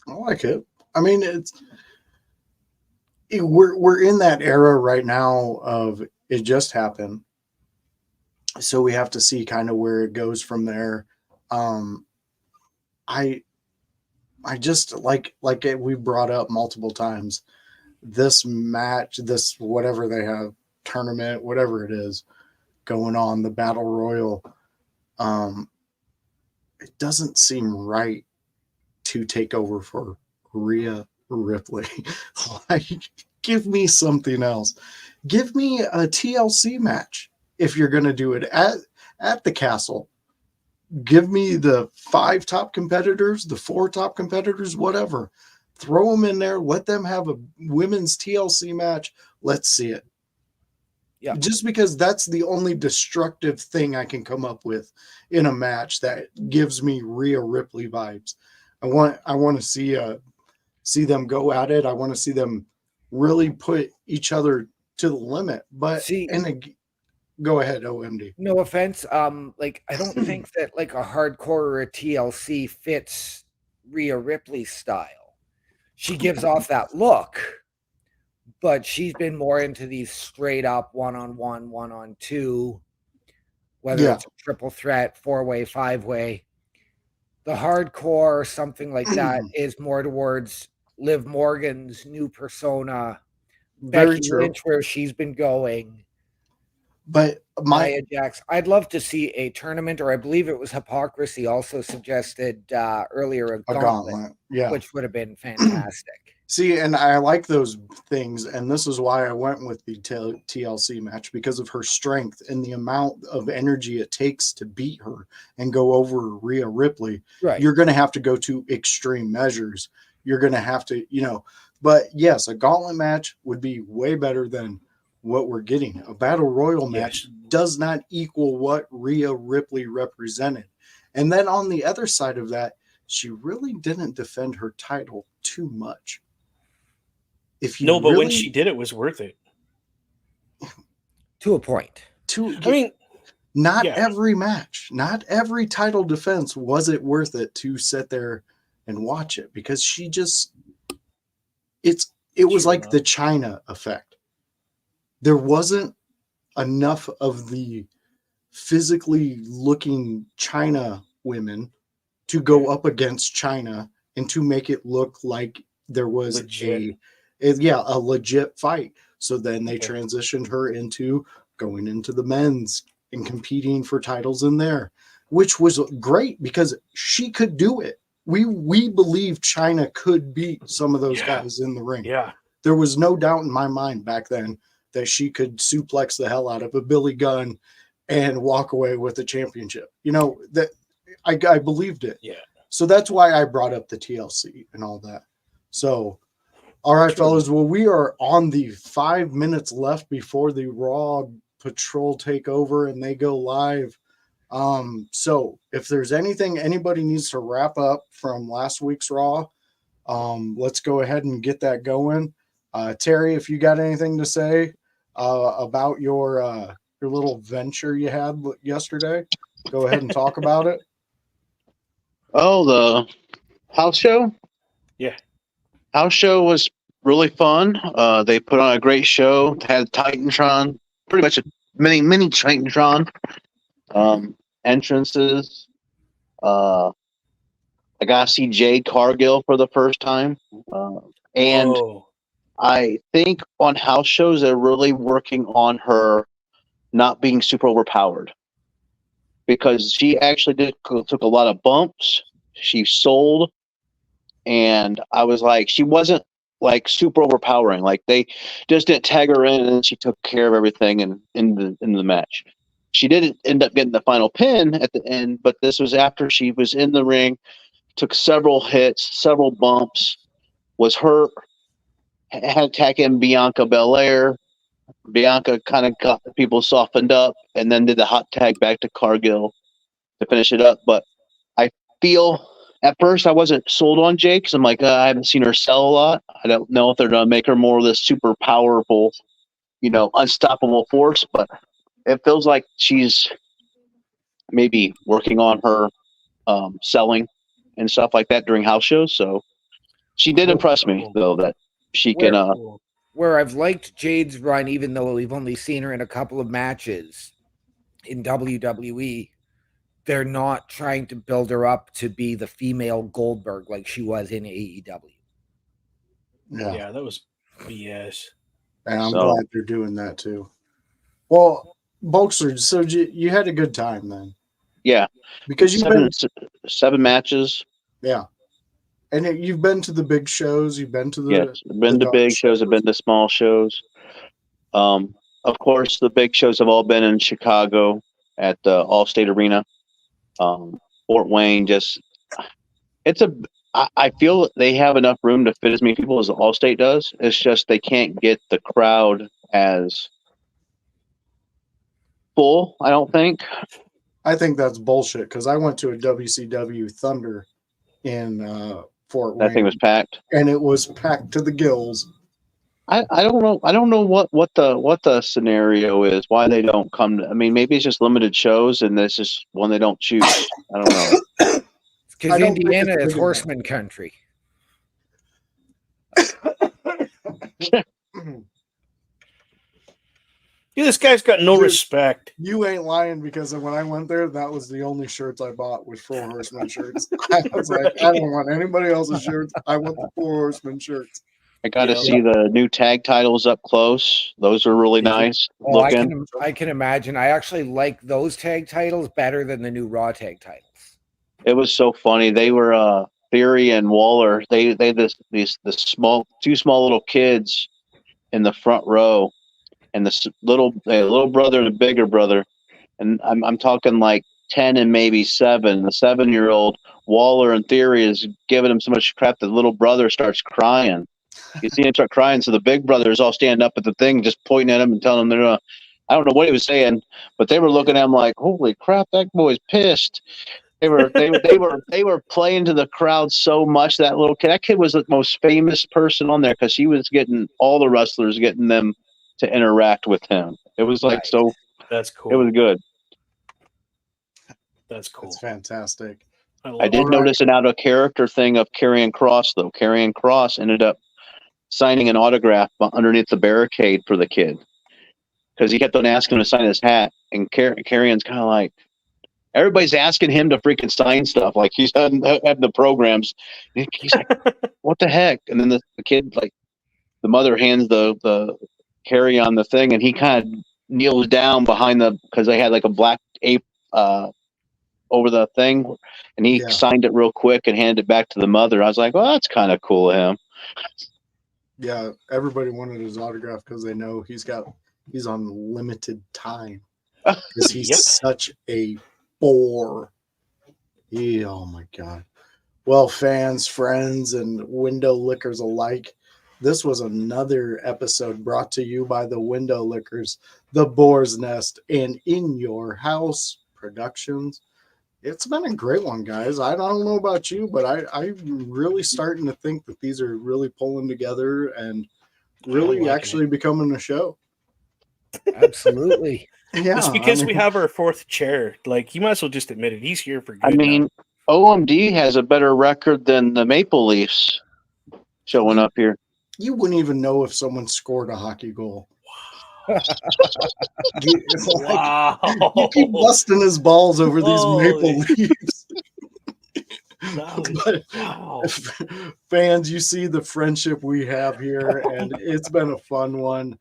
I like it. I mean, we're in that era right now of it just happened. So we have to see kind of where it goes from there. I just like we brought up multiple times, this match, this whatever they have, tournament, whatever it is going on, the battle royal, it doesn't seem right to take over for Rhea Ripley. Like, give me something else. Give me a TLC match if you're going to do it at the castle. Give me the 5 top competitors, the 4 top competitors, whatever. Throw them in there. Let them have a women's TLC match. Let's see it. Yeah. Just because that's the only destructive thing I can come up with in a match that gives me Rhea Ripley vibes. I want to see them go at it. I want to see them really put each other to the limit. But go ahead, OMD. No offense. Like, I don't think that like a hardcore or a TLC fits Rhea Ripley's style. She gives off that look, but she's been more into these straight up 1-on-1, 1-on-2, whether it's a triple threat, 4-way, 5-way. The hardcore or something like that is more towards Liv Morgan's new persona, Becky Lynch, where she's been going. But Nia Jax, I'd love to see a tournament, or I believe it was Hypocrisy also suggested earlier a gauntlet, which would have been fantastic. See, and I like those things, and this is why I went with the TLC match, because of her strength and the amount of energy it takes to beat her and go over Rhea Ripley. Right. You're going to have to go to extreme measures. You're going to have to, but yes, a gauntlet match would be way better than what we're getting. A battle royal match does not equal what Rhea Ripley represented. And then on the other side of that, she really didn't defend her title too much. But when she did, it was worth it. To a point. Not every match, not every title defense was it worth it to sit there and watch it, because she just, it was like the China effect. There wasn't enough of the physically looking China women to go up against China and to make it look like there was a legit fight. So then they transitioned her into going into the men's and competing for titles in there, which was great because she could do it. We believed China could beat some of those guys in the ring. Yeah. There was no doubt in my mind back then that she could suplex the hell out of a Billy Gunn and walk away with the championship. You know, that I believed it. Yeah. So that's why I brought up the TLC and all that. So, all right, fellas. Well, we are on the 5 minutes left before the Raw Patrol take over and they go live. So if there's anything anybody needs to wrap up from last week's Raw, let's go ahead and get that going. Terry, if you got anything to say about your little venture you had yesterday, go ahead and talk about it. Oh, the house show? Yeah. House show was really fun. They put on a great show. Had Titantron, pretty much a mini Titantron entrances. I got to see Jade Cargill for the first time. And Whoa. I think on house shows, they're really working on her not being super overpowered. Because she actually took a lot of bumps. She sold. And I was like, she wasn't like super overpowering. Like they just didn't tag her in and then she took care of everything and in the match. She didn't end up getting the final pin at the end, but this was after she was in the ring, took several hits, several bumps, was hurt, had attacking Bianca Belair. Bianca kind of got the people softened up and then did the hot tag back to Cargill to finish it up. But I feel at first I wasn't sold on Jake because I'm like, I haven't seen her sell a lot. I don't know if they're going to make her more of this super powerful, unstoppable force. But it feels like she's maybe working on her selling and stuff like that during house shows. So she did impress me, though, that she can where I've liked Jade's run, even though we've only seen her in a couple of matches in WWE, they're not trying to build her up to be the female Goldberg like she was in AEW. Yeah, that was BS. And I'm glad they're doing that too. Well, Bulkster, so you had a good time then? Yeah. Because you've been 7 matches. Yeah. And you've been to the big shows. You've been to the I've been to big shows. I've been to small shows. Of course, the big shows have all been in Chicago at the Allstate Arena. Fort Wayne, I feel they have enough room to fit as many people as Allstate does. It's just they can't get the crowd as full, I don't think. I think that's bullshit because I went to a WCW Thunder in Fort Wayne. That thing was packed, and it was packed to the gills. I don't know. I don't know what the scenario is. Why they don't come? Maybe it's just limited shows, and this is one they don't choose. I don't know. Because Indiana is horseman country. Yeah, this guy's got no respect. You ain't lying because when I went there, that was the only shirts I bought was Four Horsemen shirts. I was like, I don't want anybody else's shirts. I want the Four Horsemen shirts. I got to see the new tag titles up close. Those are really nice looking. I can imagine. I actually like those tag titles better than the new Raw tag titles. It was so funny. They were Theory and Waller. They the two small little kids in the front row, and the little brother and the bigger brother, and I'm talking like 10 and maybe 7. The 7-year-old Waller and Theory is giving him so much crap that the little brother starts crying. You see him start crying, so the big brothers all stand up at the thing, just pointing at him and telling him I don't know what he was saying, but they were looking at him like, "Holy crap, that boy's pissed." They were playing to the crowd so much. That little kid, that kid was the most famous person on there because he was getting all the wrestlers getting them to interact with him. It was like so. That's cool. It was good. That's cool. It's fantastic. I did notice an out of character thing of Karrion Kross though. Karrion Kross ended up signing an autograph underneath the barricade for the kid because he kept on asking him to sign his hat, and Karrion's kind of like, everybody's asking him to freaking sign stuff. Like he's had the programs. He's like, what the heck? And then the kid, like, the mother hands the Karrion the thing, and he kind of kneels down behind because they had like a black ape over the thing, and he signed it real quick and handed it back to the mother. I was like, well, that's kind of cool of him. Yeah, everybody wanted his autograph because they know he's on limited time because he's such a bore. Oh my god. Well, fans, friends, and window lickers alike, this was another episode brought to you by the Window Lickers, the Boar's Nest, and In Your House Productions. It's been a great one, guys. I don't know about you, but I'm really starting to think that these are really pulling together and really actually becoming a show. Absolutely. Yeah, it's because we have our fourth chair. Like, you might as well just admit it. He's here for good. I mean, OMD has a better record than the Maple Leafs showing up here. You wouldn't even know if someone scored a hockey goal. Wow. You keep busting his balls over these Maple Leafs. But, wow. Fans, you see the friendship we have here, and it's been a fun one.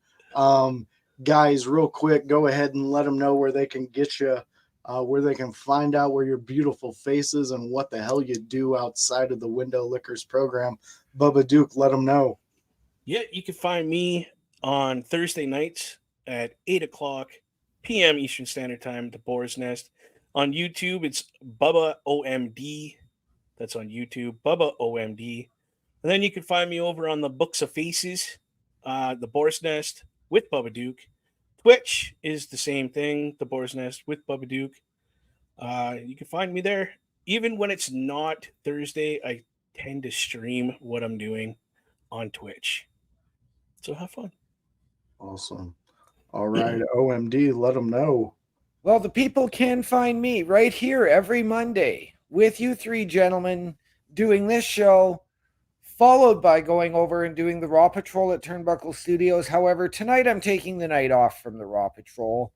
Guys, real quick, go ahead and let them know where they can get you, where they can find out where your beautiful face is and what the hell you do outside of the Window Lickers program. Bubba Duke, let them know. Yeah, you can find me on Thursday nights at 8:00 p.m. Eastern Standard Time, The Boar's Nest. On YouTube, it's Bubba OMD. That's on YouTube, Bubba OMD. And then you can find me over on the Books of Faces, The Boar's Nest with Bubba Duke. Twitch is the same thing, The Boar's Nest with Bubba Duke. You can find me there. Even when it's not Thursday, I tend to stream what I'm doing on Twitch. So have fun. Awesome. All right, OMD, let them know. Well, the people can find me right here every Monday with you three gentlemen doing this show, followed by going over and doing the Raw Patrol at Turnbuckle Studios. However, tonight I'm taking the night off from the Raw Patrol.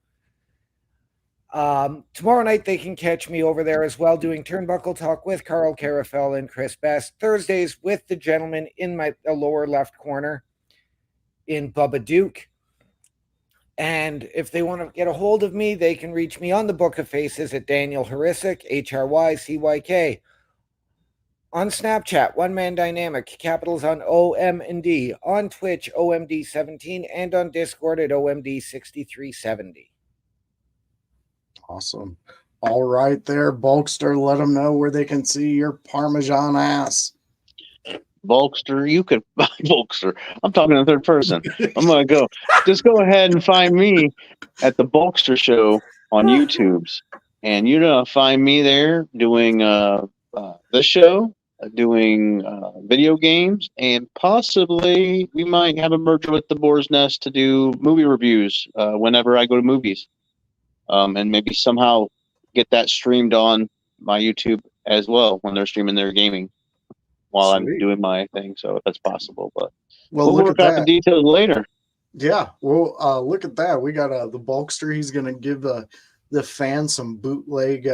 Tomorrow night they can catch me over there as well doing Turnbuckle Talk with Carl Carafell and Chris Best. Thursdays with the gentleman in my lower left corner in Bubba Duke. And if they want to get a hold of me, they can reach me on the Book of Faces at Daniel Hrycyk, HRYCYK. On Snapchat, One Man Dynamic, capitals on OM and D. On Twitch, OMD17, and on Discord at OMD6370. Awesome. All right there, Bulkster, let them know where they can see your Parmesan ass. Bulkster, you could Bulkster. I'm talking in third person. I'm gonna go. Just go ahead and find me at the Bulkster Show on YouTube's, and you're gonna find me there doing this show, doing video games, and possibly we might have a merger with the Boar's Nest to do movie reviews whenever I go to movies, and maybe somehow get that streamed on my YouTube as well when they're streaming their gaming while I'm doing my thing. So if that's possible, but we'll look work at out the details later. Yeah, well, look at that. We got the Bulkster. He's going to give the fans some bootleg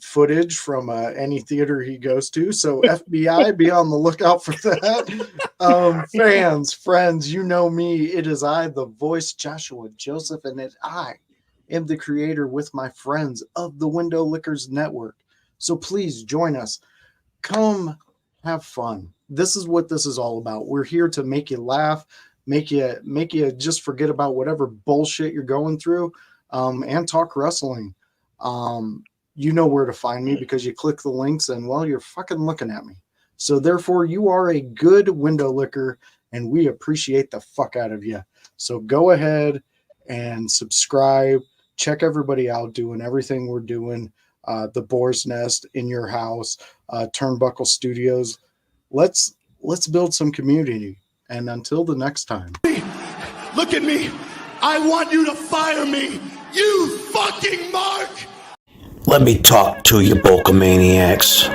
footage from any theater he goes to. So FBI, be on the lookout for that. Fans, friends, you know me. It is I, the voice, Joshua Joseph, and I am the creator with my friends of the Window Lickers Network. So please join us. Come have fun. This is what this is all about. We're here to make you laugh, make you just forget about whatever bullshit you're going through, and talk wrestling. You know where to find me because you click the links and, well, you're fucking looking at me. So therefore, you are a good window licker, and we appreciate the fuck out of you. So go ahead and subscribe. Check everybody out doing everything we're doing. The Boar's Nest, In Your House, Turnbuckle Studios. Let's build some community. And until the next time. Look at me. I want you to fire me. You fucking Mark. Let me talk to you, Bulkamaniacs.